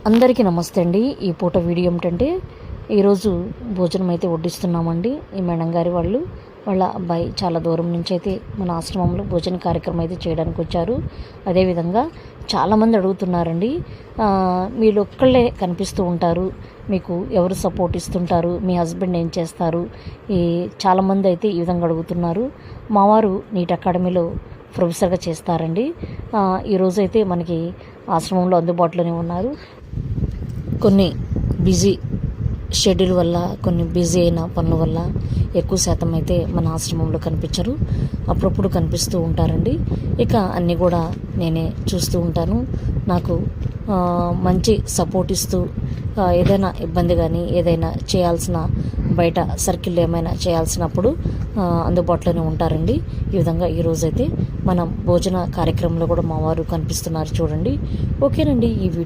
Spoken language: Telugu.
అందరికీ నమస్తే అండి. ఈ పూట వీడియో ఏమిటంటే ఈరోజు భోజనం అయితే వడ్డిస్తున్నామండి. ఈ మేడం గారి వాళ్ళ అబ్బాయి చాలా దూరం నుంచి అయితే మన ఆశ్రమంలో భోజన కార్యక్రమం అయితే చేయడానికి వచ్చారు. అదేవిధంగా చాలామంది అడుగుతున్నారండి, మీరు ఒక్కళ్ళే కనిపిస్తూ ఉంటారు, మీకు ఎవరు సపోర్ట్ ఇస్తుంటారు, మీ హస్బెండ్ ఏం చేస్తారు, ఈ చాలామంది అయితే ఈ విధంగా అడుగుతున్నారు. మావారు నీట్ అకాడమీలో ప్రొఫెసర్గా చేస్తారండి. ఈరోజైతే మనకి ఆశ్రమంలో అందుబాటులోనే ఉన్నారు. కొన్ని బిజీ షెడ్యూల్ వల్ల, కొన్ని బిజీ అయిన పనుల వల్ల ఎక్కువ శాతం అయితే మన ఆశ్రమంలో కనిపించరు. అప్పుడప్పుడు కనిపిస్తూ ఉంటారండి. ఇక అన్నీ కూడా నేనే చూస్తూ ఉంటాను. నాకు మంచి సపోర్ట్ ఇస్తూ ఏదైనా ఇబ్బంది కానీ ఏదైనా చేయాల్సిన బయట సర్కిల్ ఏమైనా చేయాల్సినప్పుడు అందుబాటులోనే ఉంటారండి. ఈ విధంగా ఈరోజైతే మనం భోజన కార్యక్రమంలో కూడా మా వారు కనిపిస్తున్నారు చూడండి. ఓకేనండి, ఈ వీడియో